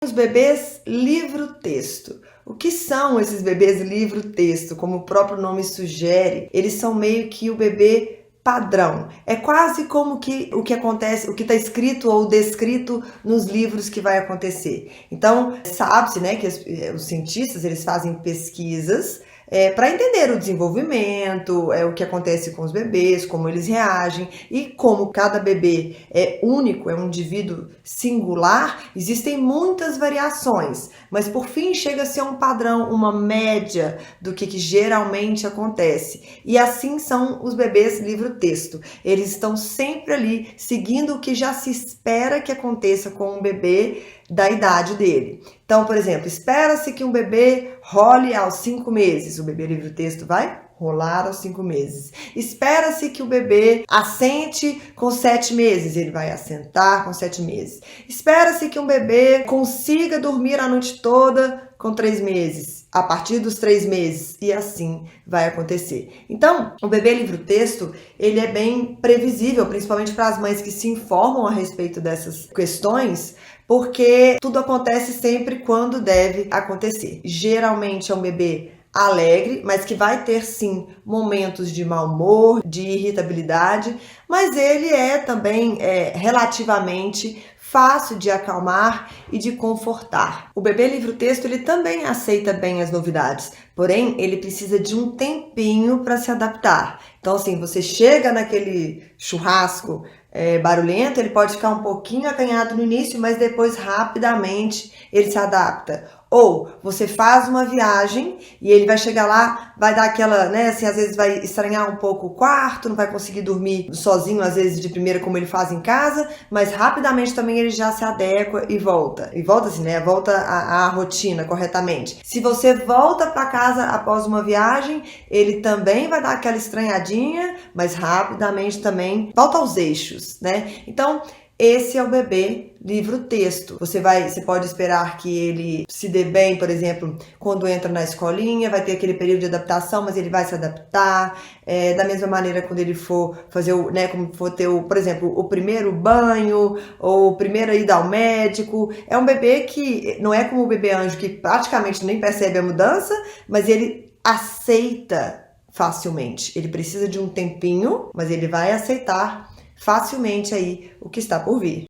Os bebês livro-texto. O que são esses bebês livro-texto? Como o próprio nome sugere, eles são meio que o bebê padrão. É quase como que o que acontece, o que está escrito ou descrito nos livros que vai acontecer. Então, sabe-se, né, que os cientistas eles fazem pesquisas para entender o desenvolvimento, o que acontece com os bebês, como eles reagem, e como cada bebê é único, é um indivíduo singular, existem muitas variações, mas por fim chega a ser um padrão, uma média do que geralmente acontece. E assim são os bebês livro-texto. Eles estão sempre ali seguindo o que já se espera que aconteça com um bebê da idade dele. Então, por exemplo, espera-se que um bebê role aos 5 meses. O bebê livro-texto vai rolar aos 5 meses. Espera-se que o bebê assente com 7 meses. Ele vai assentar com 7 meses. Espera-se que um bebê consiga dormir a noite toda com 3 meses. A partir dos 3 meses. E assim vai acontecer. Então, o bebê livro-texto, ele é bem previsível, principalmente para as mães que se informam a respeito dessas questões, porque tudo acontece sempre quando deve acontecer. Geralmente é um bebê alegre, mas que vai ter sim momentos de mau humor, de irritabilidade, mas ele é também relativamente fácil de acalmar e de confortar. O bebê livro-texto ele também aceita bem as novidades, porém ele precisa de um tempinho para se adaptar. Então assim, você chega naquele churrasco barulhento, ele pode ficar um pouquinho acanhado no início, mas depois rapidamente ele se adapta. Ou você faz uma viagem e ele vai chegar lá, vai dar aquela, né, assim, às vezes vai estranhar um pouco o quarto, não vai conseguir dormir sozinho, às vezes de primeira como ele faz em casa, mas rapidamente também ele já se adequa e volta. E volta assim, né, volta à rotina corretamente. Se você volta para casa após uma viagem, ele também vai dar aquela estranhadinha, mas rapidamente também volta aos eixos, né? Então, esse é o bebê livro-texto. Você pode esperar que ele se dê bem, por exemplo, quando entra na escolinha, vai ter aquele período de adaptação, mas ele vai se adaptar. Da mesma maneira, quando ele for fazer como for ter, por exemplo, o primeiro banho, ou a primeira ida ao médico. É um bebê que não é como o bebê anjo, que praticamente nem percebe a mudança, mas ele aceita facilmente. Ele precisa de um tempinho, mas ele vai aceitar facilmente aí o que está por vir.